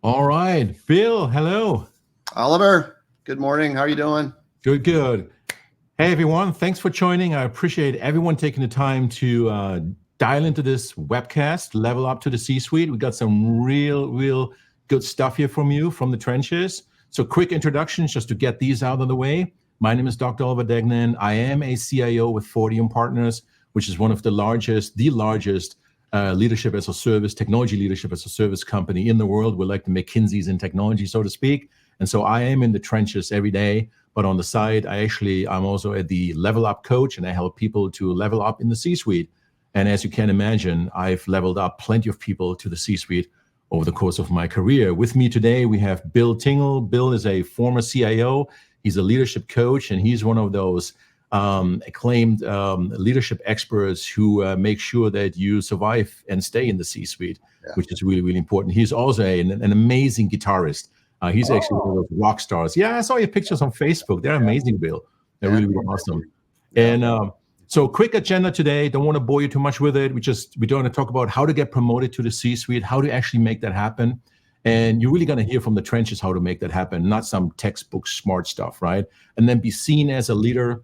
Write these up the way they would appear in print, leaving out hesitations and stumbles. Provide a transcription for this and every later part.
All right, Bill, hello. Oliver, good morning. How are you doing? Good, good. Hey, everyone. Thanks for joining. I appreciate everyone taking the time to dial into this webcast, Level Up to the C-Suite. We got some real good stuff here from you from the trenches. So quick introductions just to get these out of the way. My name is Dr. Oliver Degnan. I am a CIO with Fortium Partners, which is one of the largest leadership as a service, technology leadership as a service company in the world. We're like the McKinsey's in technology, so to speak. And so I am in the trenches every day. But on the side, I'm also at the Level Up Coach, and I help people to level up in the C-suite. And as you can imagine, I've leveled up plenty of people to the C-suite over the course of my career. With me today, we have Bill Tingle. Bill is a former CIO. He's a leadership coach, and he's one of those acclaimed leadership experts who make sure that you survive and stay in the C-suite, Yeah. which is really important. He's also an amazing guitarist. He's actually one of Oh, those rock stars. Yeah, I saw your pictures on Facebook. They're yeah, amazing, Bill. They're yeah, really awesome. yeah. And so, quick agenda today. Don't want to bore you too much with it. We don't want to talk about how to get promoted to the C-suite, how to actually make that happen. And you're really going to hear from the trenches how to make that happen, not some textbook smart stuff, right? And then be seen as a leader.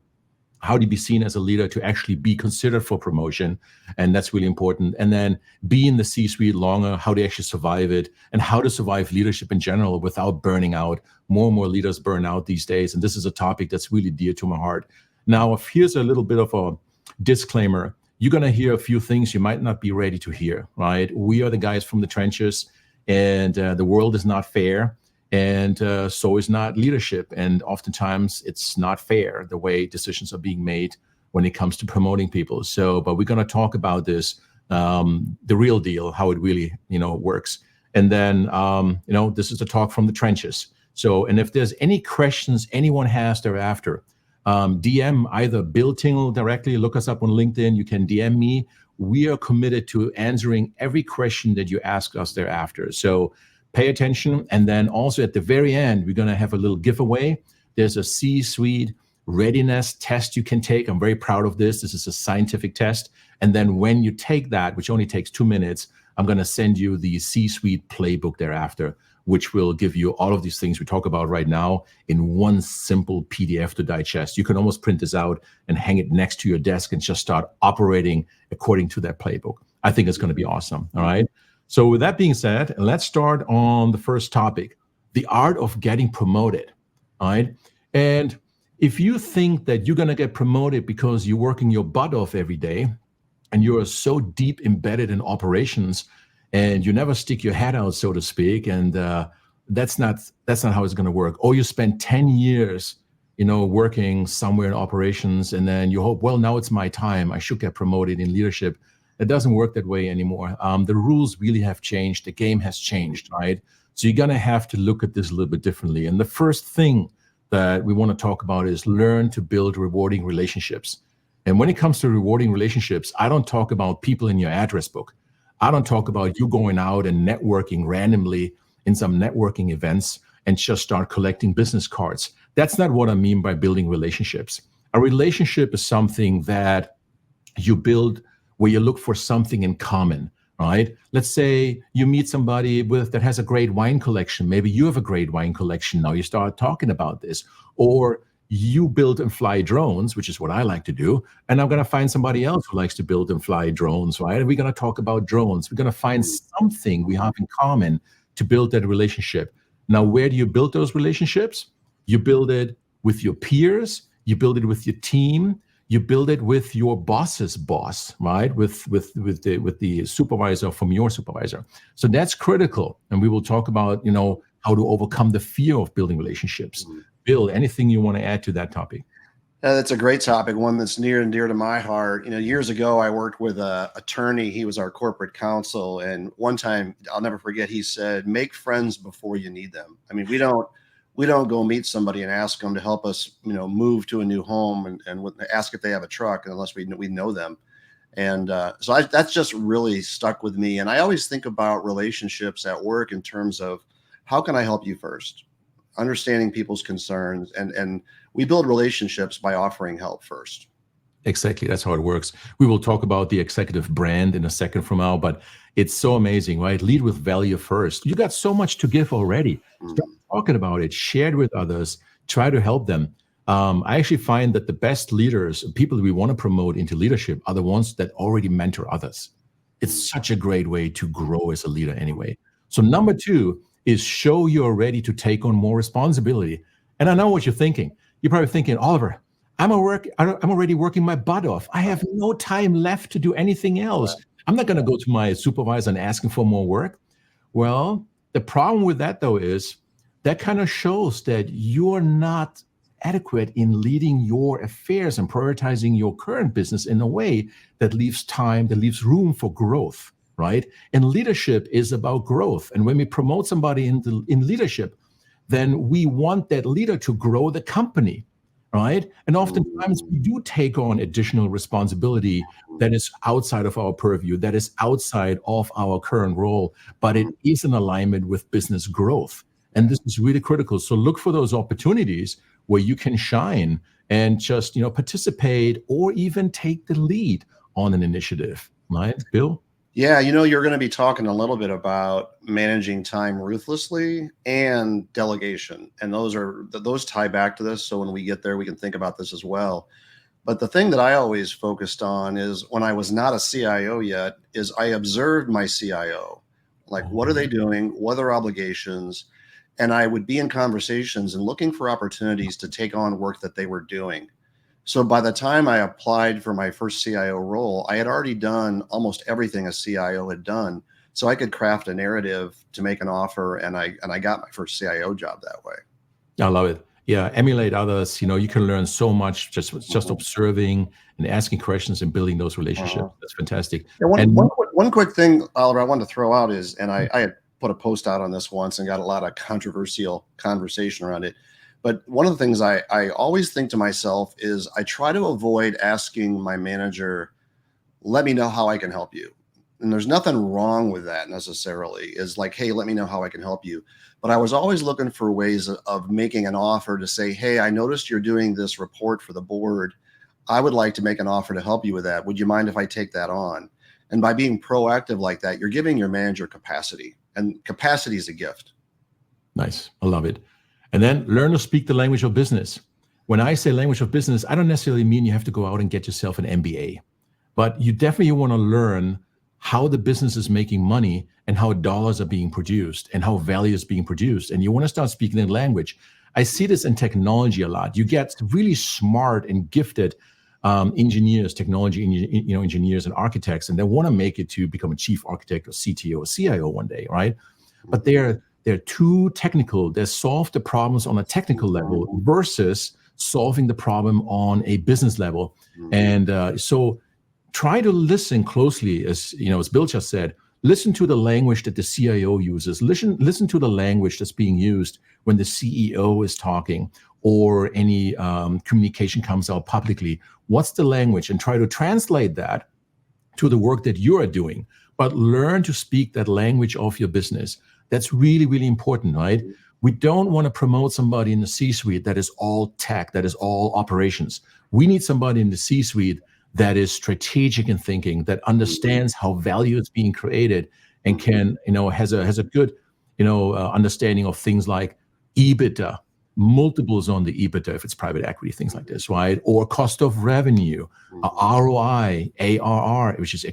How to be seen as a leader to actually be considered for promotion, and that's really important. And then be in the C-suite longer, how to actually survive it, and how to survive leadership in general without burning out. More and more leaders burn out these days, and this is a topic that's really dear to my heart. Now, if here's a little bit of a disclaimer. You're going to hear a few things you might not be ready to hear, right? We are the guys from the trenches, and the world is not fair, and so is not leadership. And oftentimes it's not fair the way decisions are being made when it comes to promoting people. So, but we're going to talk about this, the real deal, how it really, works. And then, this is the talk from the trenches. So, and if there's any questions anyone has thereafter, DM either Bill Tingle directly, look us up on LinkedIn. You can DM me. We are committed to answering every question that you ask us thereafter. So pay attention. And then also at the very end, we're going to have a little giveaway. There's a C-suite readiness test you can take. I'm very proud of this. This is a scientific test. And then when you take that, which only takes 2 minutes, I'm going to send you the C-suite playbook thereafter, which will give you all of these things we talk about right now in one simple PDF to digest. You can almost print this out and hang it next to your desk and just start operating according to that playbook. I think it's going to be awesome. All right. So with that being said, let's start on the first topic, the art of getting promoted. All right. And if you think that you're going to get promoted because you're working your butt off every day and you're so deep embedded in operations and you never stick your head out, so to speak, and that's not how it's going to work. Or you spend 10 years, working somewhere in operations, and then you hope, well, now it's my time. I should get promoted in leadership. It doesn't work that way anymore. The rules really have changed. The game has changed, right? So you're going to have to look at this a little bit differently. And the first thing that we want to talk about is learn to build rewarding relationships. And when it comes to rewarding relationships, I don't talk about people in your address book. I don't talk about you going out and networking randomly in some networking events and just start collecting business cards. That's not what I mean by building relationships. A relationship is something that you build where you look for something in common, right? Let's say you meet somebody that has a great wine collection. Maybe you have a great wine collection. Now you start talking about this. Or you build and fly drones, which is what I like to do. And I'm going to find somebody else who likes to build and fly drones, right? And we're going to talk about drones. We're going to find something we have in common to build that relationship. Now, where do you build those relationships? You build it with your peers. You build it with your team. You build it with your boss's boss, right? With the supervisor from your supervisor. So that's critical. And we will talk about, how to overcome the fear of building relationships. Bill, anything you want to add to that topic? That's a great topic, one that's near and dear to my heart. Years ago, I worked with an attorney. He was our corporate counsel. And one time, I'll never forget, he said, make friends before you need them. I mean, we don't go meet somebody and ask them to help us, move to a new home and ask if they have a truck unless we know them. And so that's just really stuck with me. And I always think about relationships at work in terms of how can I help you first? Understanding people's concerns, and we build relationships by offering help first. Exactly. That's how it works. We will talk about the executive brand in a second from now, but It's so amazing, right? Lead with value first. You got so much to give already. Start talking about it, share it with others, try to help them. I actually find that the best leaders, people we want to promote into leadership, are the ones that already mentor others. It's such a great way to grow as a leader anyway. So number 2 is show you're ready to take on more responsibility. And I know what you're thinking. You're probably thinking, Oliver, I'm already working my butt off. I have no time left to do anything else. I'm not going to go to my supervisor and asking for more work. Well, the problem with that, though, is that kind of shows that you're not adequate in leading your affairs and prioritizing your current business in a way that leaves time, that leaves room for growth, right? And leadership is about growth. And when we promote somebody in leadership, then we want that leader to grow the company, right? And oftentimes we do take on additional responsibility that is outside of our purview, that is outside of our current role, but it is in alignment with business growth. And this is really critical. So look for those opportunities where you can shine and just, participate or even take the lead on an initiative, right, Bill? Yeah, you're going to be talking a little bit about managing time ruthlessly and delegation. And those tie back to this. So when we get there, we can think about this as well. But the thing that I always focused on is when I was not a CIO yet, is I observed my CIO. Like, what are they doing? What are their obligations? And I would be in conversations and looking for opportunities to take on work that they were doing. So by the time I applied for my first CIO role, I had already done almost everything a CIO had done. So I could craft a narrative to make an offer, and I got my first CIO job that way. I love it. Yeah, emulate others. You can learn so much just observing and asking questions and building those relationships. That's fantastic. Yeah, one quick thing, Oliver, I wanted to throw out is, and I had put a post out on this once and got a lot of controversial conversation around it. But one of the things I always think to myself is I try to avoid asking my manager, let me know how I can help you. And there's nothing wrong with that necessarily. Is like, hey, let me know how I can help you. But I was always looking for ways of making an offer to say, hey, I noticed you're doing this report for the board. I would like to make an offer to help you with that. Would you mind if I take that on? And by being proactive like that, you're giving your manager capacity, and capacity is a gift. Nice. I love it. And then learn to speak the language of business. When I say language of business, I don't necessarily mean you have to go out and get yourself an MBA, but you definitely want to learn how the business is making money and how dollars are being produced and how value is being produced. And you want to start speaking that language. I see this in technology a lot. You get really smart and gifted engineers, technology engineers and architects, and they want to make it to become a chief architect or CTO or CIO one day, right? But they're too technical. They solve the problems on a technical level versus solving the problem on a business level. And so try to listen closely, as Bill just said. Listen to the language that the CIO uses. Listen to the language that's being used when the CEO is talking or any communication comes out publicly. What's the language? And try to translate that to the work that you are doing. But learn to speak that language of your business. That's really, really important, right? We don't want to promote somebody in the C-suite that is all tech, that is all operations. We need somebody in the C-suite that is strategic in thinking, that understands how value is being created, and can, has a good, understanding of things like EBITDA, multiples on the EBITDA if it's private equity, things like this, right? Or cost of revenue, ROI, ARR, which is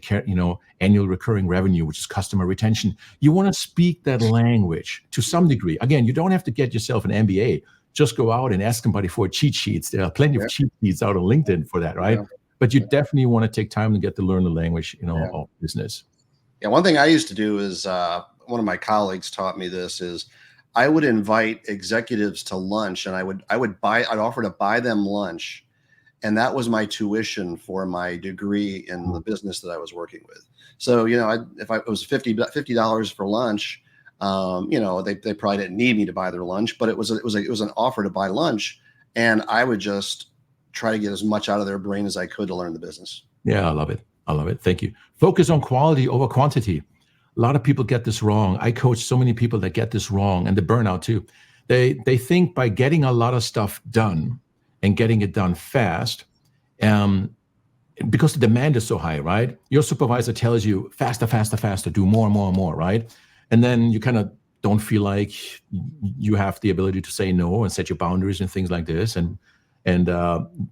annual recurring revenue, which is customer retention. You want to speak that language to some degree. Again, you don't have to get yourself an MBA. Just go out and ask somebody for cheat sheets. There are plenty of cheat sheets out on LinkedIn for that, right? But you definitely want to take time to learn the language, of business. Yeah, one thing I used to do is one of my colleagues taught me this is I would invite executives to lunch, and I'd offer to buy them lunch, and that was my tuition for my degree in the business that I was working with. So if it was $50 for lunch, they probably didn't need me to buy their lunch, but it was an offer to buy lunch, and I would just try to get as much out of their brain as I could to learn the business. Yeah, I love it. Thank you. Focus on quality over quantity. A lot of people get this wrong. I coach so many people that get this wrong, and the burnout too. They think by getting a lot of stuff done and getting it done fast, because the demand is so high, right? Your supervisor tells you faster, faster, faster, do more and more and more, right? And then you kind of don't feel like you have the ability to say no and set your boundaries and things like this. And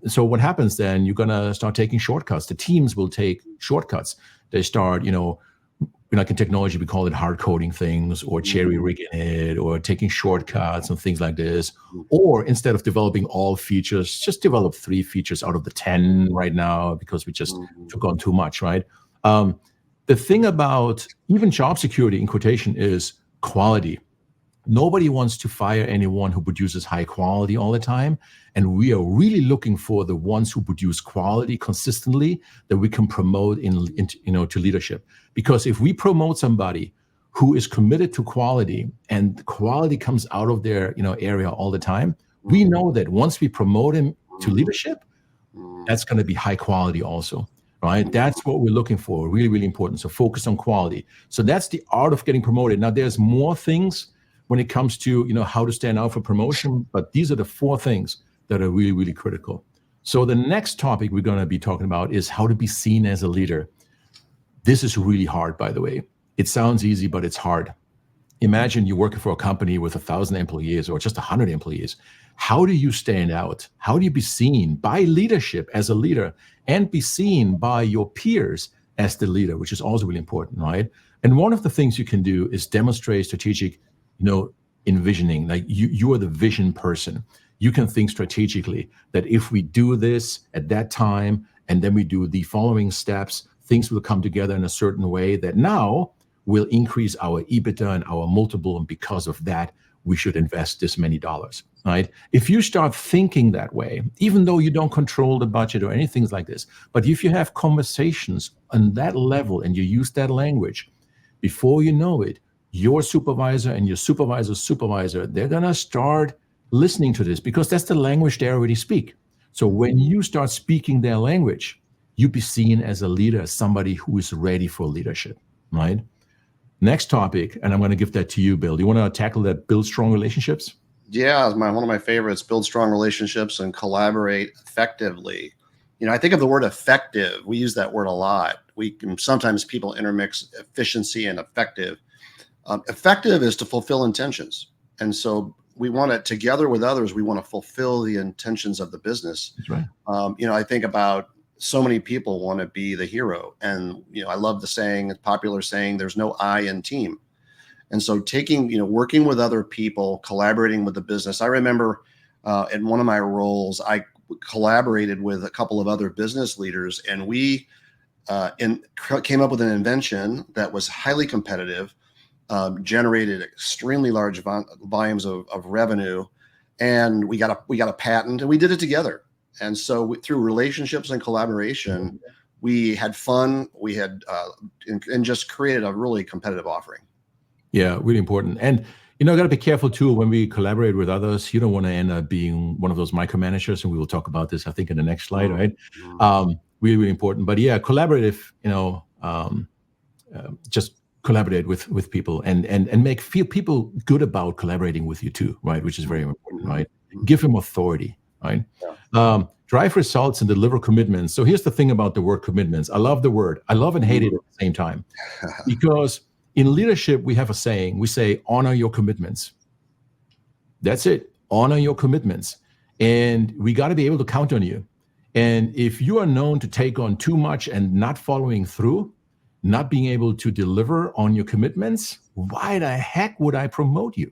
so what happens then, you're going to start taking shortcuts. The teams will take shortcuts. They start, like in technology, we call it hard coding things or cherry rigging it or taking shortcuts and things like this. Or instead of developing all features, just develop 3 features out of the 10 right now because we just took on too much, right? The thing about even job security in quotation is quality. Nobody wants to fire anyone who produces high quality all the time. And we are really looking for the ones who produce quality consistently that we can promote to leadership. Because if we promote somebody who is committed to quality and quality comes out of their area all the time, we know that once we promote him to leadership, that's going to be high quality also, right? That's what we're looking for. Really, really important. So focus on quality. So that's the art of getting promoted. Now there's more things when it comes to how to stand out for promotion, but these are the 4 things that are really, really critical. So the next topic we're going to be talking about is how to be seen as a leader. This is really hard, by the way. It sounds easy, but it's hard. Imagine you're working for a company with 1,000 employees or just 100 employees. How do you stand out? How do you be seen by leadership as a leader and be seen by your peers as the leader, which is also really important, right? And one of the things you can do is demonstrate strategic envisioning. Like you are the vision person. You can think strategically that if we do this at that time, and then we do the following steps, things will come together in a certain way that now will increase our EBITDA and our multiple. And because of that, we should invest this many dollars, right? If you start thinking that way, even though you don't control the budget or anything like this, but if you have conversations on that level and you use that language, before you know it, your supervisor and your supervisor's supervisor, they're going to start listening to this because that's the language they already speak. So when you start speaking their language, you be seen as a leader, as somebody who is ready for leadership, right? Next topic, and I'm going to give that to you, Bill. Do you want to tackle that, build strong relationships? Yeah, one of my favorites, build strong relationships and collaborate effectively. I think of the word effective. We use that word a lot. Sometimes people intermix efficiency and effective. Effective is to fulfill intentions. And so we want to, together with others, we want to fulfill the intentions of the business. That's right. I think about so many people want to be the hero. And, I love the saying, the popular saying, there's no I in team. And so working with other people, collaborating with the business. I remember in one of my roles, I collaborated with a couple of other business leaders, and we came up with an invention that was highly competitive, generated extremely large volumes of revenue, and we got a patent, and we did it together. And so through relationships and collaboration, we had fun. We had and just created a really competitive offering. Yeah, really important. And got to be careful too when we collaborate with others. You don't want to end up being one of those micromanagers, and we will talk about this, I think, in the next slide, right? Really, really important. But yeah, collaborative. Just collaborate with people and feel people good about collaborating with you too, right? Which is very important, right? Give them authority, right? Yeah. Drive results and deliver commitments. So here's the thing about the word commitments. I love the word. I love and hate it at the same time, because in leadership, we have a saying. We say, honor your commitments. That's it. Honor your commitments. And we got to be able to count on you. And if you are known to take on too much and not following through, not being able to deliver on your commitments, why the heck would I promote you?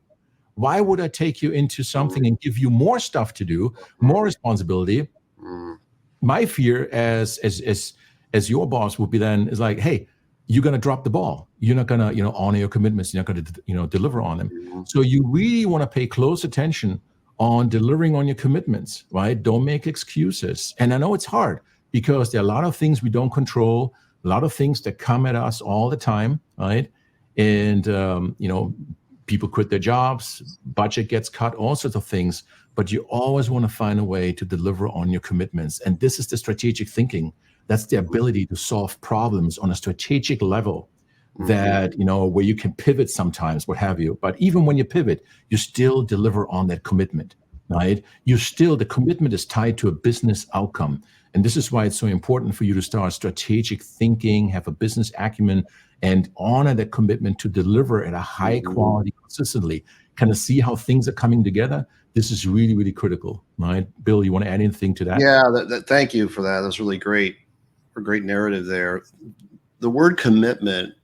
Why would I take you into something and give you more stuff to do, more responsibility? My fear as your boss would be then is like, hey, you're going to drop the ball. You're not going to, honor your commitments. You're not going to, deliver on them. So you really want to pay close attention on delivering on your commitments, right? Don't make excuses. And I know it's hard because there are a lot of things we don't control, a lot of things that come at us all the time, right? And, people quit their jobs, budget gets cut, all sorts of things, but you always want to find a way to deliver on your commitments. And this is the strategic thinking. That's the ability to solve problems on a strategic level that, where you can pivot sometimes, what have you. But even when you pivot, you still deliver on that commitment, right? The commitment is tied to a business outcome. And this is why it's so important for you to start strategic thinking, have a business acumen, and honor that commitment to deliver at a high quality consistently. Kind of see how things are coming together. This is really, really critical, right? Bill, you want to add anything to that? Yeah, thank you for that. That's really great. A great narrative there. The word commitment,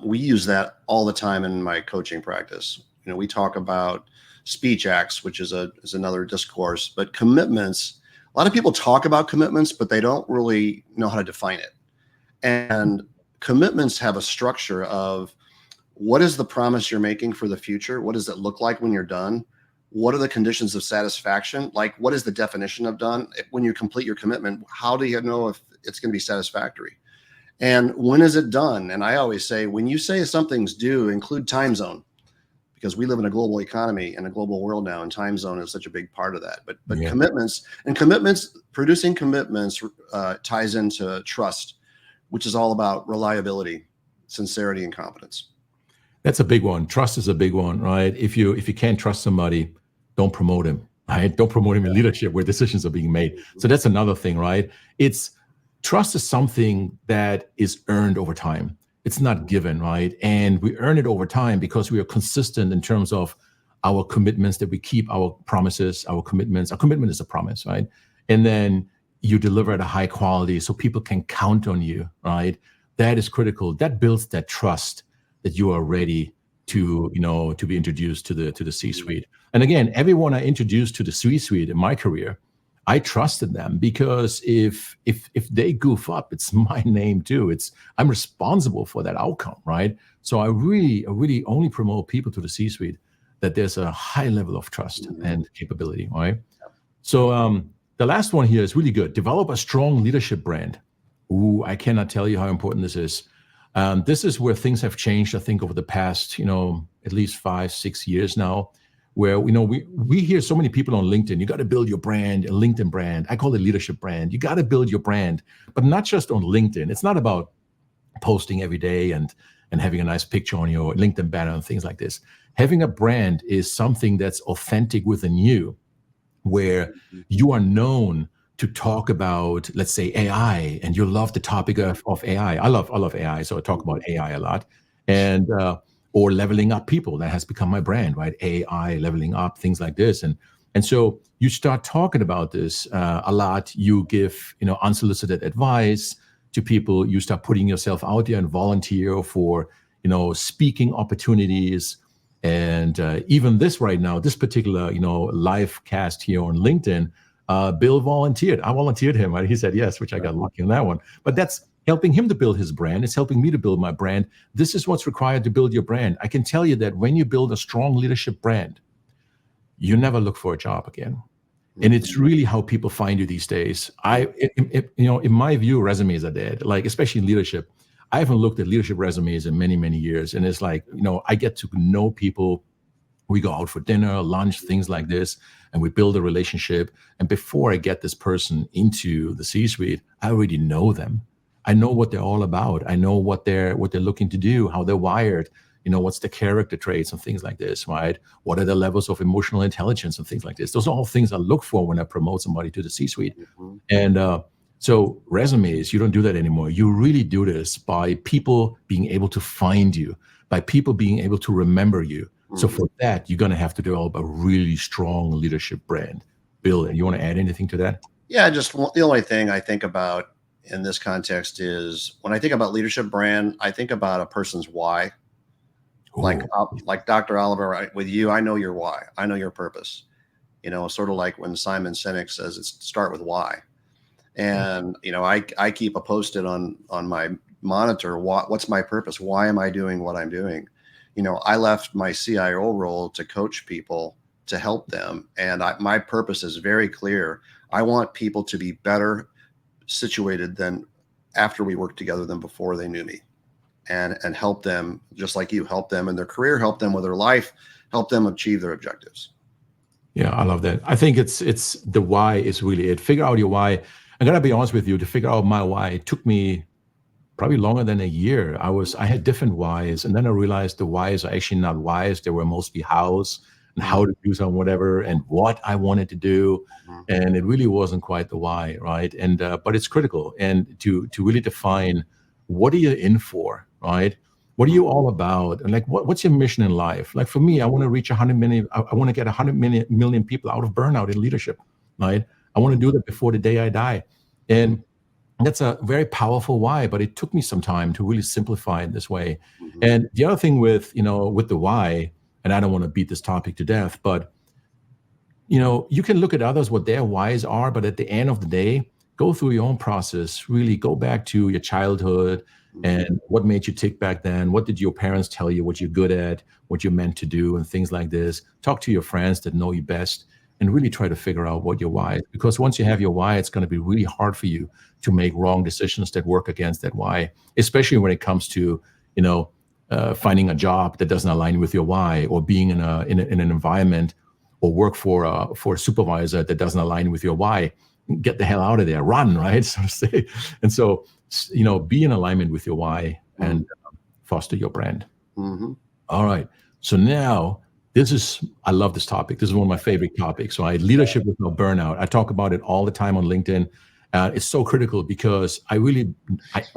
we use that all the time in my coaching practice. We talk about speech acts, which is another discourse, but commitments, a lot of people talk about commitments, but they don't really know how to define it. And commitments have a structure of what is the promise you're making for the future? What does it look like when you're done? What are the conditions of satisfaction? Like, what is the definition of done? When you complete your commitment, how do you know if it's going to be satisfactory? And when is it done? And I always say, when you say something's due, include time zone, because we live in a global economy and a global world now, and time zone is such a big part of that. But yeah. commitments, producing commitments ties into trust, which is all about reliability, sincerity, and competence. That's a big one. Trust is a big one, right? If you can't trust somebody, don't promote him, right? Don't promote him in leadership where decisions are being made. So that's another thing, right? Trust is something that is earned over time. It's not given, right? And we earn it over time because we are consistent in terms of our commitments, that we keep our promises, our commitments. Our commitment is a promise, right? And then you deliver at a high quality so people can count on you, right? That is critical. That builds that trust that you are ready to, to be introduced to the C-suite. And again, everyone I introduced to the C-suite in my career, I trusted them, because if they goof up, it's my name too. I'm responsible for that outcome, right? So I really only promote people to the C-suite that there's a high level of trust and capability, right? So the last one here is really good. Develop a strong leadership brand. Ooh, I cannot tell you how important this is. This is where things have changed, I think, over the past, at least 5-6 years now, where, we hear so many people on LinkedIn, you got to build your brand, a LinkedIn brand. I call it leadership brand. You got to build your brand, but not just on LinkedIn. It's not about posting every day and having a nice picture on your LinkedIn banner and things like this. Having a brand is something that's authentic within you, where you are known to talk about, let's say, AI, and you love the topic of AI. I love AI, so I talk about AI a lot. And or leveling up people, that has become my brand, right? AI, leveling up, things like this. And so you start talking about this a lot. You give, unsolicited advice to people. You start putting yourself out there and volunteer for, speaking opportunities. And even this right now, this particular, live cast here on LinkedIn, Bill volunteered. I volunteered him, right? He said yes, which I got lucky on that one. But that's helping him to build his brand. It's helping me to build my brand. This is what's required to build your brand. I can tell you that when you build a strong leadership brand, you never look for a job again. And it's really how people find you these days. In my view, resumes are dead, like, especially in leadership. I haven't looked at leadership resumes in many, many years. And it's like, I get to know people. We go out for dinner, lunch, things like this, and we build a relationship. And before I get this person into the C-suite, I already know them. I know what they're all about. I know what they're looking to do, how they're wired, what's the character traits and things like this, right? What are the levels of emotional intelligence and things like this? Those are all things I look for when I promote somebody to the C-suite. And so resumes, you don't do that anymore. You really do this by people being able to find you, by people being able to remember you. So for that, you're going to have to develop a really strong leadership brand. Bill, you want to add anything to that? Yeah, just the only thing I think about in this context is, when I think about leadership brand, I think about a person's why. Ooh. Like Dr. Oliver, with you, I know your why. I know your purpose. Sort of like when Simon Sinek says, it's start with why. And, I keep a Post-it on my monitor. What's my purpose? Why am I doing what I'm doing? I left my CIO role to coach people, to help them. And my purpose is very clear. I want people to be better situated than after we worked together than before they knew me, and help them, just like you, help them in their career, help them with their life, help them achieve their objectives. Yeah, I love that. I think it's the why is really it. Figure out your why. I'm going to be honest with you, to figure out my why, it took me probably longer than a year. I had different whys, and then I realized the whys are actually not whys. They were mostly hows. and how to do some whatever and what I wanted to do. And it really wasn't quite the why, right? And but it's critical, and to really define what are you in for, right? What are you all about? And like, what's your mission in life? Like for me, I want to reach 100 million. I want to get 100 million people out of burnout in leadership, right? I want to do that before the day I die. And that's a very powerful why, but it took me some time to really simplify it this way. And the other thing with, with the why, and I don't want to beat this topic to death, but you can look at others, what their whys are, but at the end of the day, go through your own process, really go back to your childhood and what made you tick back then. What did your parents tell you, what you're good at, what you're meant to do, and things like this. Talk to your friends that know you best and really try to figure out what your why is. Because once you have your why, it's going to be really hard for you to make wrong decisions that work against that why, especially when it comes to, finding a job that doesn't align with your why, or being in an environment or work for a supervisor that doesn't align with your why. Get the hell out of there, run, right? So to say. And so, be in alignment with your why and foster your brand. All right. So now I love this topic. This is one of my favorite topics, right? Leadership with no burnout. I talk about it all the time on LinkedIn. It's so critical because I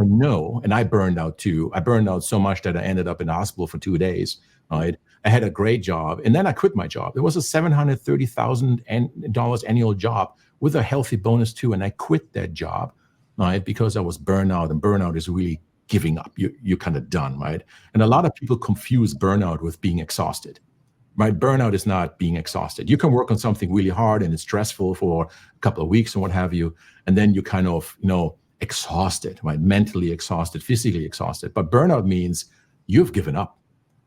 know, and I burned out too. I burned out so much that I ended up in the hospital for 2 days, right? I had a great job, and then I quit my job. It was a $730,000 annual job with a healthy bonus too, and I quit that job, right? Because I was burned out, and burnout is really giving up. You're kind of done, right? And a lot of people confuse burnout with being exhausted. Right? Burnout is not being exhausted. You can work on something really hard and it's stressful for a couple of weeks and what have you, and then you kind of, exhausted, right? Mentally exhausted, physically exhausted. But burnout means you've given up.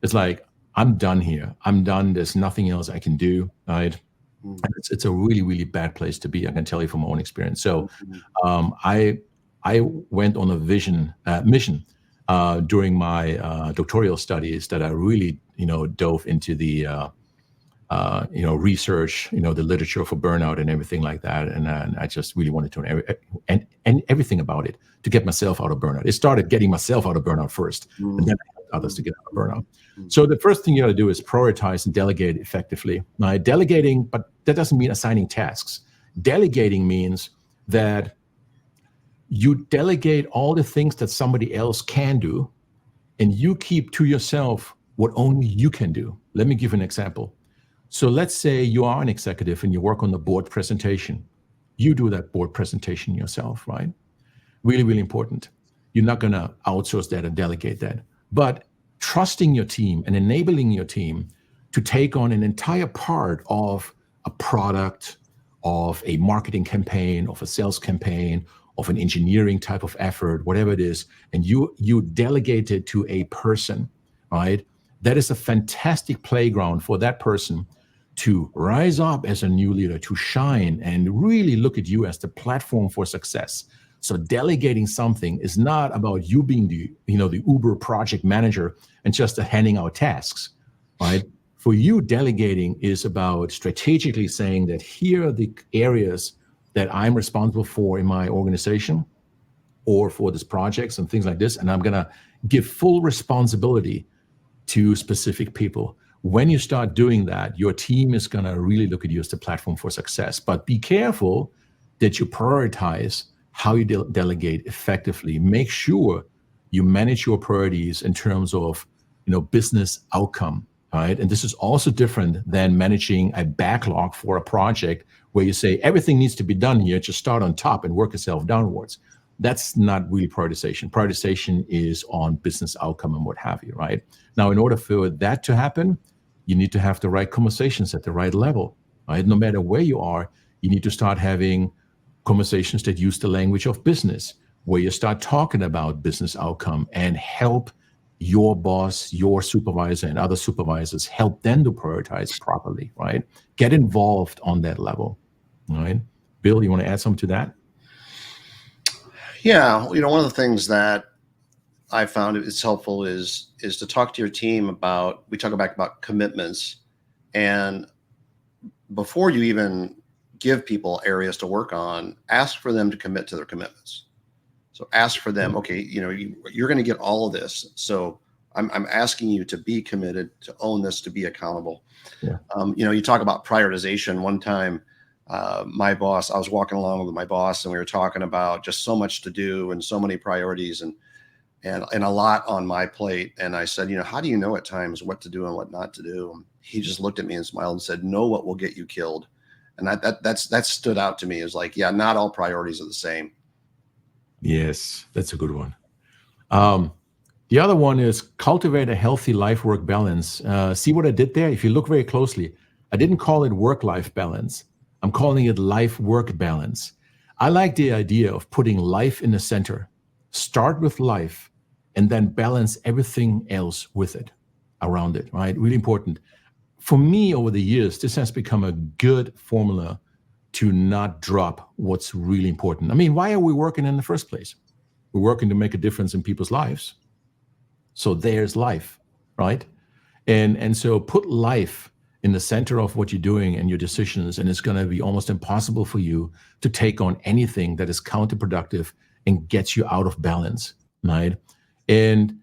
It's like, I'm done here. I'm done. There's nothing else I can do, right? And it's a really, really bad place to be. I can tell you from my own experience. So I went on a mission during my doctoral studies that I really, dove into the, research, the literature for burnout and everything like that. And I just really wanted to know and everything about it to get myself out of burnout. It started getting myself out of burnout first, and then I helped others to get out of burnout. So the first thing you got to do is prioritize and delegate effectively. Now, delegating, but that doesn't mean assigning tasks. Delegating means that you delegate all the things that somebody else can do, and you keep to yourself what only you can do. Let me give you an example. So let's say you are an executive and you work on the board presentation. You do that board presentation yourself, right? Really, really important. You're not going to outsource that and delegate that. But trusting your team and enabling your team to take on an entire part of a product, of a marketing campaign, of a sales campaign, of an engineering type of effort, whatever it is, and you delegate it to a person, right? That is a fantastic playground for that person to rise up as a new leader, to shine and really look at you as the platform for success. So delegating something is not about you being the Uber project manager and just handing out tasks, right? For you, delegating is about strategically saying that here are the areas that I'm responsible for in my organization or for this projects and things like this. And I'm going to give full responsibility to specific people. When you start doing that, your team is going to really look at you as the platform for success. But be careful that you prioritize how you delegate effectively. Make sure you manage your priorities in terms of, business outcome, right? And this is also different than managing a backlog for a project where you say everything needs to be done here, just start on top and work yourself downwards. That's not really prioritization. Prioritization is on business outcome and what have you, right? Now, in order for that to happen, you need to have the right conversations at the right level, right? No matter where you are, you need to start having conversations that use the language of business, where you start talking about business outcome and help your boss, your supervisor, and other supervisors, help them to prioritize properly, right? Get involved on that level, right? Bill, you want to add something to that? Yeah, one of the things that I found it's helpful is to talk to your team about, we talk about commitments, and before you even give people areas to work on, ask for them to commit to their commitments. So ask for them, okay, you're going to get all of this. So I'm asking you to be committed, to own this, to be accountable. Yeah. You talk about prioritization. One time, my boss, I was walking along with my boss, and we were talking about just so much to do and so many priorities and a lot on my plate. And I said, how do you know at times what to do and what not to do? And he just looked at me and smiled and said, know what will get you killed. And that stood out to me. It was like, yeah, not all priorities are the same. Yes, that's a good one. The other one is cultivate a healthy life-work balance. See what I did there? If you look very closely, I didn't call it work-life balance. I'm calling it life-work balance. I like the idea of putting life in the center. Start with life and then balance everything else with it, around it, right? Really important. For me, over the years, this has become a good formula to not drop what's really important. I mean, why are we working in the first place? We're working to make a difference in people's lives. So there's life, right? And so put life in the center of what you're doing and your decisions, and it's going to be almost impossible for you to take on anything that is counterproductive and gets you out of balance, right? And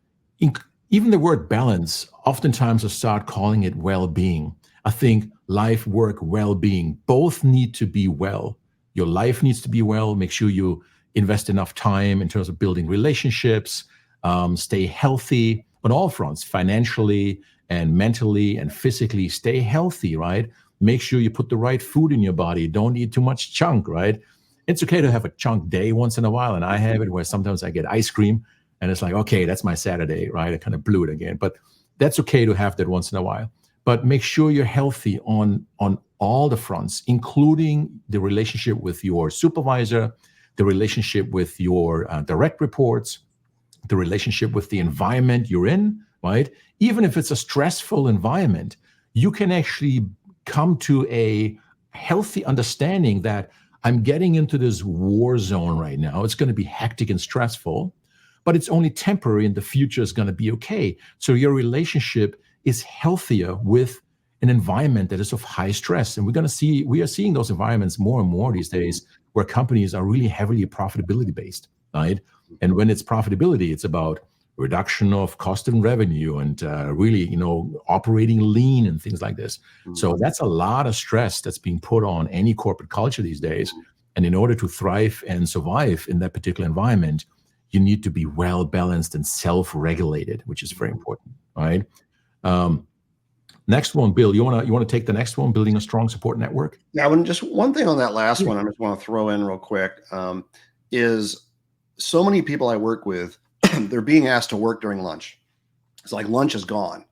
even the word balance, oftentimes I start calling it well-being. I think life, work, well-being, both need to be well. Your life needs to be well. Make sure you invest enough time in terms of building relationships, stay healthy on all fronts, financially and mentally and physically. Stay healthy, right? Make sure you put the right food in your body. Don't eat too much junk, right? It's okay to have a chunk day once in a while. And I have it where sometimes I get ice cream and it's like, okay, that's my Saturday, right? I kind of blew it again. But that's okay to have that once in a while. But make sure you're healthy on all the fronts, including the relationship with your supervisor, the relationship with your direct reports, the relationship with the environment you're in, right? Even if it's a stressful environment, you can actually come to a healthy understanding that I'm getting into this war zone right now. It's going to be hectic and stressful, but it's only temporary and the future is going to be okay. So your relationship is healthier with an environment that is of high stress. And we are seeing those environments more and more these days where companies are really heavily profitability based, right? And when it's profitability, it's about reduction of cost and revenue and really, operating lean and things like this. So that's a lot of stress that's being put on any corporate culture these days. And in order to thrive and survive in that particular environment, you need to be well balanced and self-regulated, which is very important, right? Next one, Bill, you want to take the next one, building a strong support network? Yeah, just one thing on that last one, I just want to throw in real quick, is so many people I work with, they're being asked to work during lunch. It's like lunch is gone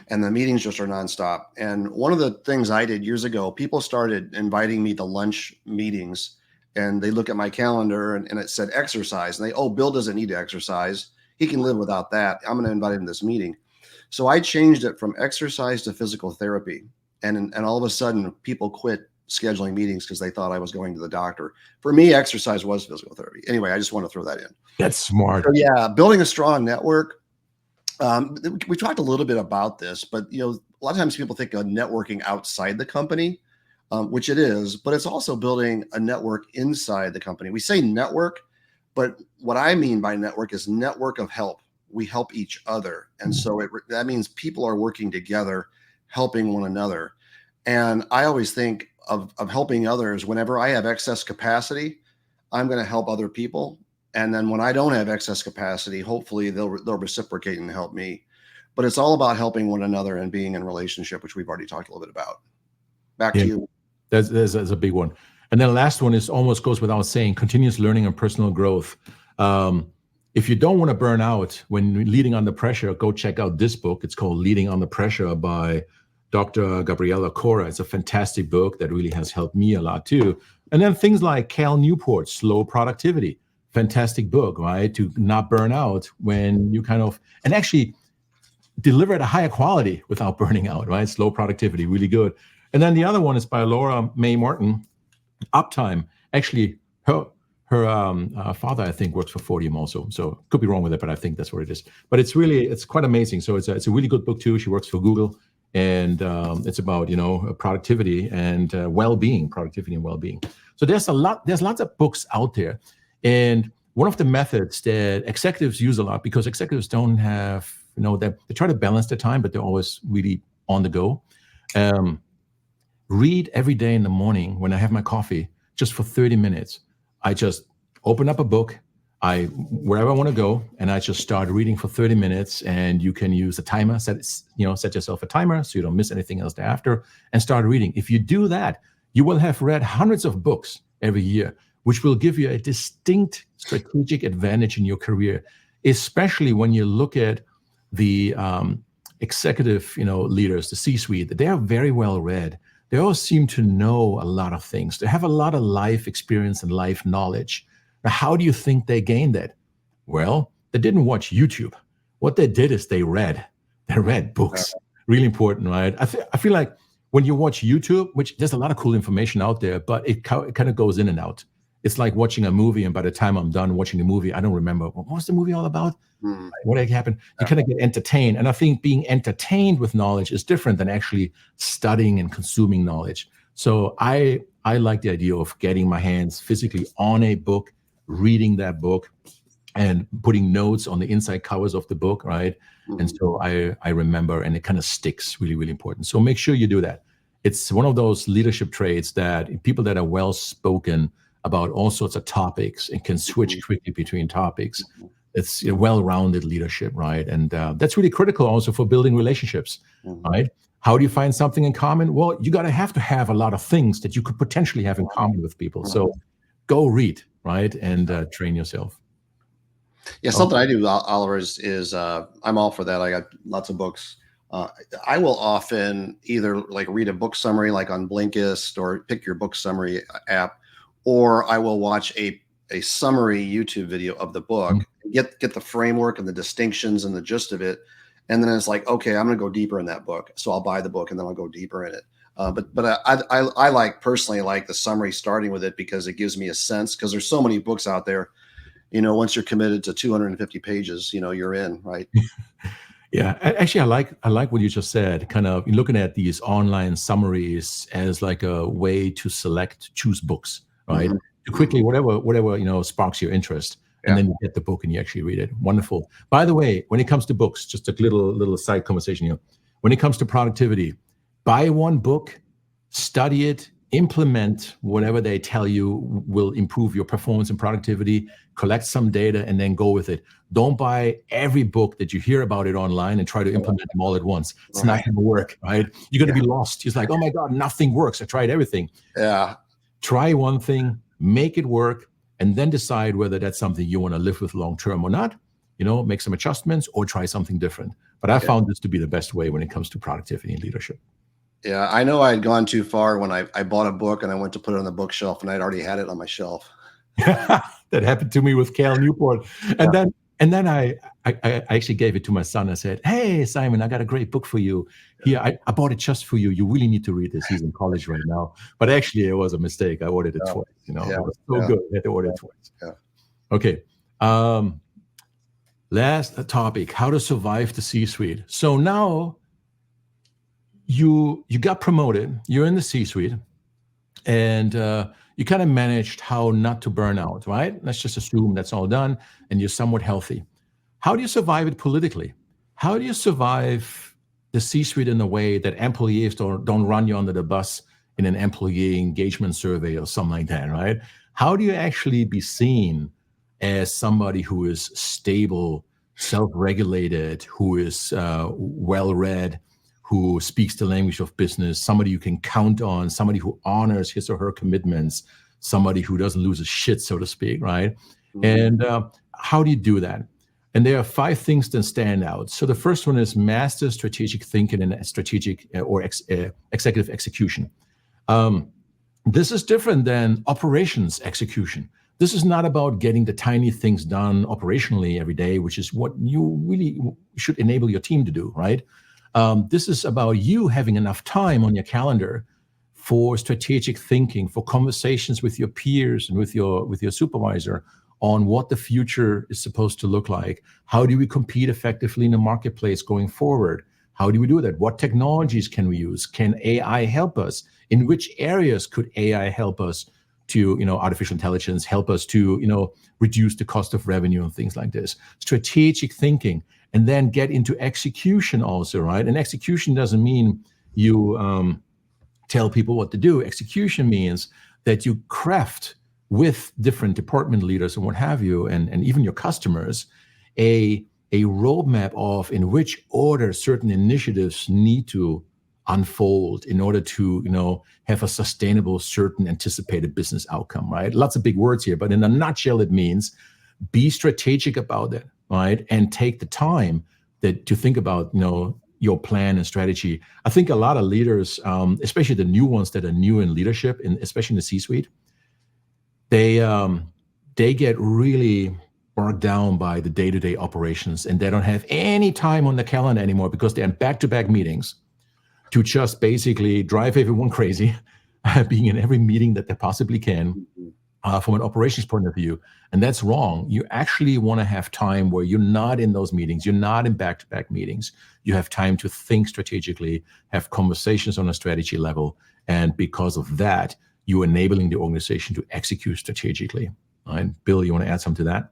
and the meetings just are nonstop. And one of the things I did years ago, people started inviting me to lunch meetings and they look at my calendar and it said exercise. And Bill doesn't need to exercise. He can live without that. I'm going to invite him to this meeting. So I changed it from exercise to physical therapy. And all of a sudden people quit scheduling meetings because they thought I was going to the doctor. For me, exercise was physical therapy. Anyway, I just want to throw that in. That's smart. So yeah, building a strong network. We talked a little bit about this, but a lot of times people think of networking outside the company, which it is, but it's also building a network inside the company. We say network, but what I mean by network is network of help. We help each other. And so that means people are working together, helping one another. And I always think of helping others. Whenever I have excess capacity, I'm going to help other people. And then when I don't have excess capacity, hopefully they'll reciprocate and help me. But it's all about helping one another and being in relationship, which we've already talked a little bit about. Back to you. That's a big one. And then the last one is almost goes without saying, continuous learning and personal growth. If you don't want to burn out when leading under pressure, go check out this book. It's called Leading Under Pressure by Dr. Gabriella Cora. It's a fantastic book that really has helped me a lot too. And then things like Cal Newport's Slow Productivity. Fantastic book, right? To not burn out when you and actually deliver at a higher quality without burning out, right? Slow Productivity, really good. And then the other one is by Laura May Martin, Uptime. Actually, her father, I think, works for Fortium also. So could be wrong with it, but I think that's what it is. But it's quite amazing. So it's a really good book too. She works for Google, and it's about productivity and well-being, productivity and well-being. So there's lots of books out there, and one of the methods that executives use a lot, because executives don't have they try to balance their time, but they're always really on the go. Read every day in the morning when I have my coffee, just for 30 minutes. I just open up a book, wherever I want to go, and I just start reading for 30 minutes. And you can use a timer, set yourself a timer so you don't miss anything else thereafter, and start reading. If you do that, you will have read hundreds of books every year, which will give you a distinct strategic advantage in your career, especially when you look at the executive, leaders, the C-suite. They are very well read. They all seem to know a lot of things. They have a lot of life experience and life knowledge. Now, how do you think they gained that? Well, they didn't watch YouTube. What they did is they read books. Really important, right? I feel like when you watch YouTube, which there's a lot of cool information out there, but it kind of goes in and out. It's like watching a movie, and by the time I'm done watching the movie, I don't remember what was the movie all about. What happened? You kind of get entertained, and I think being entertained with knowledge is different than actually studying and consuming knowledge. So I like the idea of getting my hands physically on a book, reading that book, and putting notes on the inside covers of the book, right? And so I remember, and it kind of sticks. Really, really important. So make sure you do that. It's one of those leadership traits that people that are well spoken about all sorts of topics and can switch quickly between topics. It's a well-rounded leadership, right? And that's really critical also for building relationships, right? How do you find something in common? Well, you have to have a lot of things that you could potentially have in common with people. So go read, right? And train yourself. Yeah, something I do, Oliver, is I'm all for that. I got lots of books. I will often either like read a book summary like on Blinkist, or pick your book summary app, or I will watch a summary YouTube video of the book, get the framework and the distinctions and the gist of it. And then it's like, okay, I'm going to go deeper in that book. So I'll buy the book and then I'll go deeper in it. But I personally like the summary, starting with it, because it gives me a sense, because there's so many books out there. Once you're committed to 250 pages, you're in, right? Yeah, actually, I like what you just said. Kind of looking at these online summaries as like a way to choose books, right? To quickly, whatever sparks your interest, and then you get the book and you actually read it. Wonderful. By the way, when it comes to books, just a little side conversation here. When it comes to productivity, buy one book, study it, implement whatever they tell you will improve your performance and productivity, collect some data, and then go with it. Don't buy every book that you hear about it online and try to implement them all at once. It's not going to work, right? You're going to be lost. It's like, oh my God, nothing works. I tried everything. Yeah. Try one thing, make it work, and then decide whether that's something you want to live with long-term or not. Make some adjustments or try something different. But I found this to be the best way when it comes to productivity and leadership. Yeah, I know I had gone too far when I bought a book and I went to put it on the bookshelf, and I'd already had it on my shelf. That happened to me with Cal Newport. And then I actually gave it to my son. I said, "Hey, Simon, I got a great book for you. Here, I bought it just for you. You really need to read this. He's in college right now." But actually, it was a mistake. I ordered it twice. It was so good. I had to order it twice. Yeah. Okay. Last topic: how to survive the C-suite. So now you got promoted. You're in the C-suite, and you kind of managed how not to burn out, right? Let's just assume that's all done and you're somewhat healthy. How do you survive it politically? How do you survive the C-suite in a way that employees don't run you under the bus in an employee engagement survey or something like that, right? How do you actually be seen as somebody who is stable, self-regulated, who is well-read, who speaks the language of business, somebody you can count on, somebody who honors his or her commitments, somebody who doesn't lose a shit, so to speak, right? And how do you do that? And there are 5 things that stand out. So the first one is master strategic thinking and strategic or executive execution. This is different than operations execution. This is not about getting the tiny things done operationally every day, which is what you really should enable your team to do, right? This is about you having enough time on your calendar for strategic thinking, for conversations with your peers and with your supervisor on what the future is supposed to look like. How do we compete effectively in the marketplace going forward? How do we do that? What technologies can we use? Can AI help us? In which areas could AI help us to, artificial intelligence help us to, reduce the cost of revenue and things like this? Strategic thinking. and then get into execution also, right? And execution doesn't mean you tell people what to do. Execution means that you craft with different department leaders and what have you, and even your customers, a roadmap of in which order certain initiatives need to unfold in order to have a sustainable, certain anticipated business outcome, right? Lots of big words here, but in a nutshell, it means be strategic about it, right? And take the time to think about your plan and strategy. I think a lot of leaders, especially the new ones that are new in leadership, especially in the C-suite, they get really bogged down by the day-to-day operations, and they don't have any time on the calendar anymore because they're in back-to-back meetings to just basically drive everyone crazy, being in every meeting that they possibly can from an operations point of view. And that's wrong. You actually want to have time where you're not in those meetings. You're not in back-to-back meetings. You have time to think strategically, have conversations on a strategy level. And because of that, you're enabling the organization to execute strategically. Right? Bill, you want to add something to that?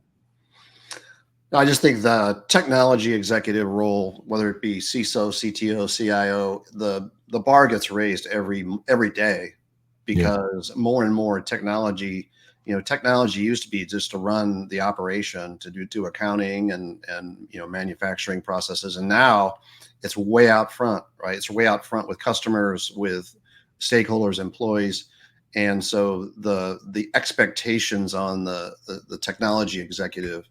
I just think the technology executive role, whether it be CISO, CTO, CIO, the bar gets raised every day because more and more technology, technology used to be just to run the operation, to do accounting and manufacturing processes. And now it's way out front, right? It's way out front with customers, with stakeholders, employees. And so the expectations on the technology executive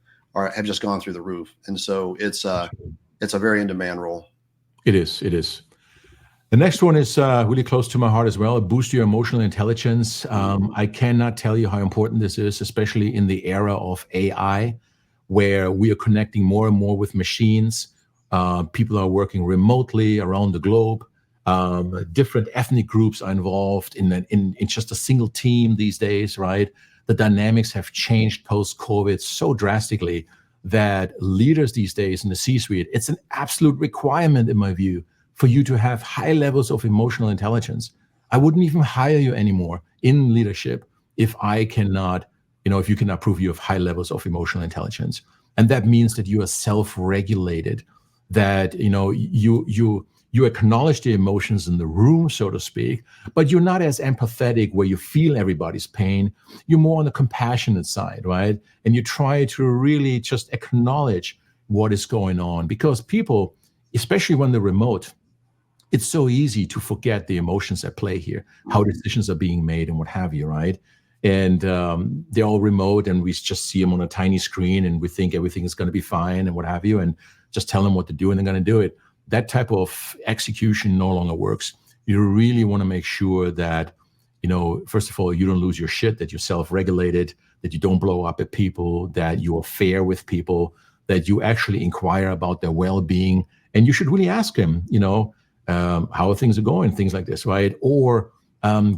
have just gone through the roof. And so it's a very in-demand role. It is. The next one is really close to my heart as well. Boost your emotional intelligence. I cannot tell you how important this is, especially in the era of AI, where we are connecting more and more with machines. People are working remotely around the globe. Different ethnic groups are involved in just a single team these days, right? The dynamics have changed post-COVID so drastically that leaders these days in the C-suite, it's an absolute requirement, in my view, for you to have high levels of emotional intelligence. I wouldn't even hire you anymore in leadership if you cannot prove you have high levels of emotional intelligence. And that means that you are self-regulated, that you acknowledge the emotions in the room, so to speak, but you're not as empathetic where you feel everybody's pain. You're more on the compassionate side, right? And you try to really just acknowledge what is going on, because people, especially when they're remote, it's so easy to forget the emotions at play here, how decisions are being made and what have you, right? And they're all remote and we just see them on a tiny screen and we think everything is going to be fine and what have you, and just tell them what to do and they're going to do it. That type of execution no longer works. You really want to make sure that, first of all, you don't lose your shit, that you're self-regulated, that you don't blow up at people, that you are fair with people, that you actually inquire about their well-being. And you should really ask them, how things are going, things like this, right? Or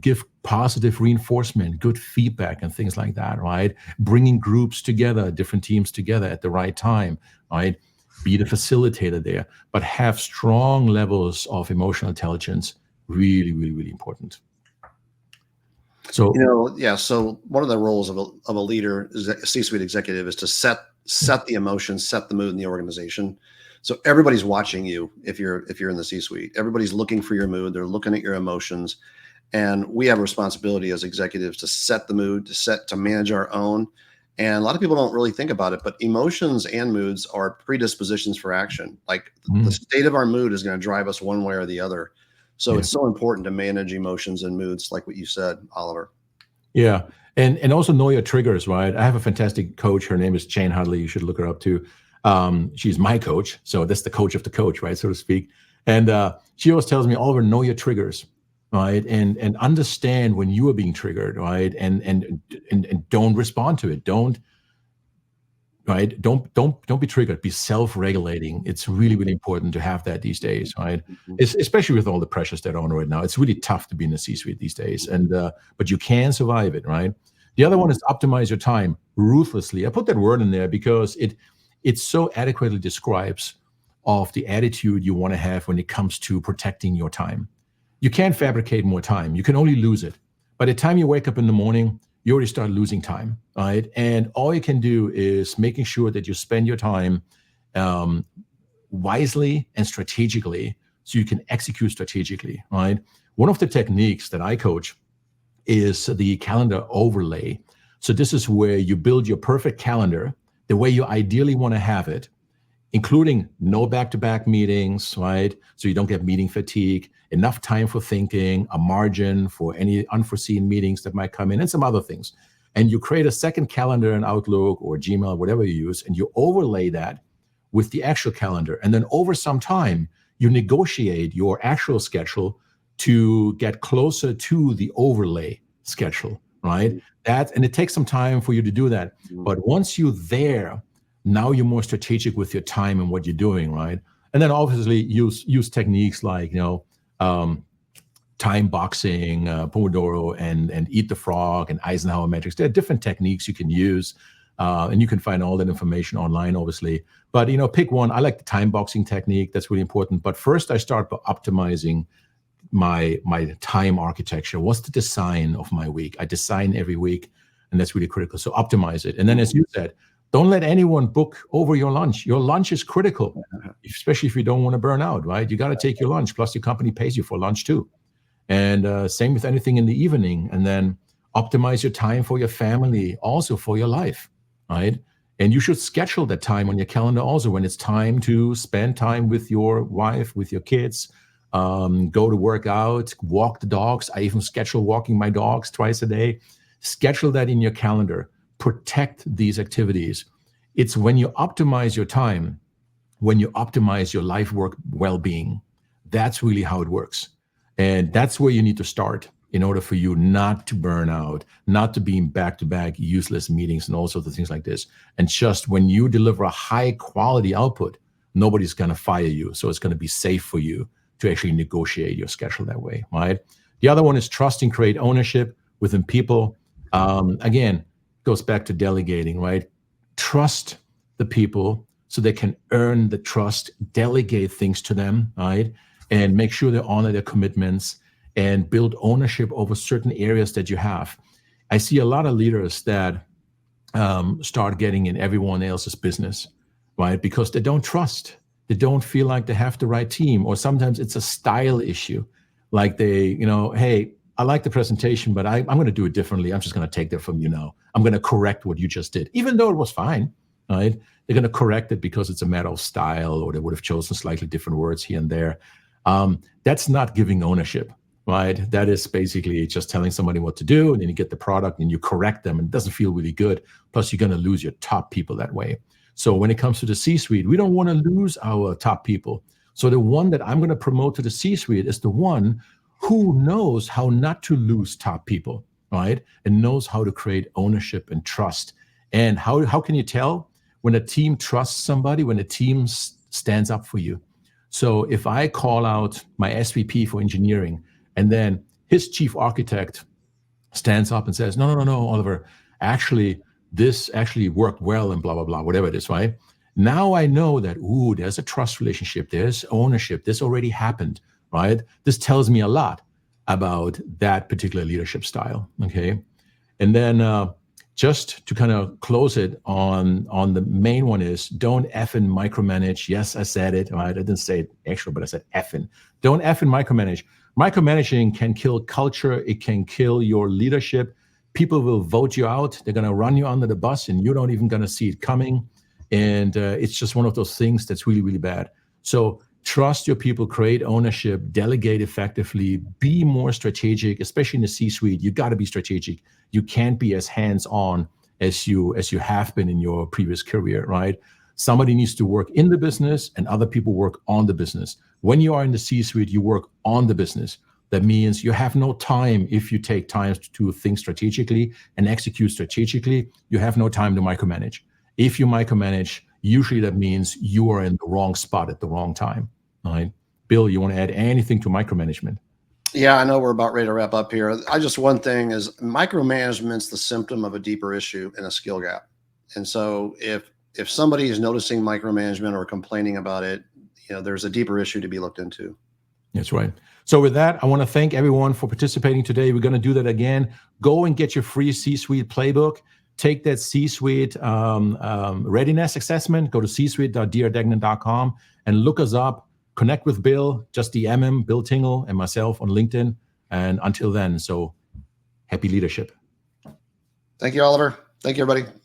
give positive reinforcement, good feedback and things like that, right? Bringing groups together, different teams together at the right time, right? Be the facilitator there, but have strong levels of emotional intelligence. Really, really, really important. So, so one of the roles of a leader, a C-suite executive, is to set the emotions, set the mood in the organization. So everybody's watching you if you're in the C-suite. Everybody's looking for your mood. They're looking at your emotions. And we have a responsibility as executives to set the mood, to manage our own. And a lot of people don't really think about it, but emotions and moods are predispositions for action. Like the state of our mood is going to drive us one way or the other. So it's so important to manage emotions and moods, like what you said, Oliver. Yeah. And also know your triggers, right? I have a fantastic coach. Her name is Jane Hadley. You should look her up too. She's my coach. So that's the coach of the coach, right? So to speak. And she always tells me, Oliver, know your triggers, right? And understand when you are being triggered, right? And don't respond to it. Don't be triggered. Be self-regulating. It's really, really important to have that these days, right? Especially with all the pressures that are on right now. It's really tough to be in the C-suite these days, and but you can survive it, right? The other one is optimize your time ruthlessly. I put that word in there because it so adequately describes of the attitude you want to have when it comes to protecting your time. You can't fabricate more time. You can only lose it. By the time you wake up in the morning, you already start losing time, right? And all you can do is making sure that you spend your time wisely and strategically so you can execute strategically, right? One of the techniques that I coach is the calendar overlay. So this is where you build your perfect calendar the way you ideally want to have it, including no back-to-back meetings, right? So you don't get meeting fatigue, enough time for thinking, a margin for any unforeseen meetings that might come in, and some other things. And you create a second calendar in Outlook or Gmail, whatever you use, and you overlay that with the actual calendar. And then over some time, you negotiate your actual schedule to get closer to the overlay schedule, right? And it takes some time for you to do that. But once you're there, now you're more strategic with your time and what you're doing, right? And then obviously use techniques like, time boxing, Pomodoro, and Eat the Frog, and Eisenhower metrics. There are different techniques you can use, and you can find all that information online, obviously. But pick one. I like the time boxing technique. That's really important. But first, I start by optimizing my time architecture. What's the design of my week? I design every week, and that's really critical. So optimize it. And then, as you said, don't let anyone book over your lunch. Your lunch is critical, especially if you don't want to burn out, right? You got to take your lunch. Plus, your company pays you for lunch too. And same with anything in the evening. And then optimize your time for your family, also for your life, right? And you should schedule that time on your calendar also when it's time to spend time with your wife, with your kids, go to work out, walk the dogs. I even schedule walking my dogs twice a day. Schedule that in your calendar. Protect these activities. It's when you optimize your time, when you optimize your life work well-being, that's really how it works. And that's where you need to start in order for you not to burn out, not to be in back-to-back useless meetings and all sorts of things like this. And just when you deliver a high quality output, nobody's going to fire you. So it's going to be safe for you to actually negotiate your schedule that way, right? The other one is trust and create ownership within people. Again, goes back to delegating, right? Trust the people so they can earn the trust, delegate things to them, right? And make sure they honor their commitments and build ownership over certain areas that you have. I see a lot of leaders that start getting in everyone else's business, right? Because they don't trust. They don't feel like they have the right team, or sometimes it's a style issue. Like they, hey, I like the presentation, but I'm going to do it differently. I'm just going to take that from you now. I'm going to correct what you just did, even though it was fine, right? They're going to correct it because it's a matter of style, or they would have chosen slightly different words here and there. That's not giving ownership, right? That is basically just telling somebody what to do, and then you get the product and you correct them, and it doesn't feel really good. Plus, you're going to lose your top people that way. So when it comes to the C-suite, we don't want to lose our top people. So the one that I'm going to promote to the C-suite is the one who knows how not to lose top people, right? And knows how to create ownership and trust. And how can you tell when a team trusts somebody, when a team stands up for you? So if I call out my SVP for engineering, and then his chief architect stands up and says, no, Oliver, actually, this actually worked well and blah, blah, blah, whatever it is, right? Now I know that, there's a trust relationship, there's ownership, this already happened, right? This tells me a lot about that particular leadership style, okay? And then just to kind of close it on the main one is don't effing micromanage. Yes, I said it, right? I didn't say it extra, but I said effing. Don't effing micromanage. Micromanaging can kill culture. It can kill your leadership. People will vote you out. They're going to run you under the bus, and you're not even going to see it coming. And it's just one of those things that's really, really bad. So trust your people, create ownership, delegate effectively, be more strategic, especially in the C-suite. You got to be strategic. You can't be as hands-on as you have been in your previous career, right? Somebody needs to work in the business and other people work on the business. When you are in the C-suite, you work on the business. That means you have no time. If you take time to think strategically and execute strategically, you have no time to micromanage. If you micromanage, usually that means you are in the wrong spot at the wrong time. All right. Bill, you want to add anything to micromanagement? Yeah, I know we're about ready to wrap up here. One thing is micromanagement's the symptom of a deeper issue and a skill gap. And so if somebody is noticing micromanagement or complaining about it, there's a deeper issue to be looked into. That's right. So with that, I want to thank everyone for participating today. We're going to do that again. Go and get your free C-suite playbook. take that C-suite readiness assessment. Go to c-suite.degnan.com and look us up. Connect with Bill. Just DM him, Bill Tingle, and myself on LinkedIn. And until then, so happy leadership. Thank you, Oliver. Thank you, everybody.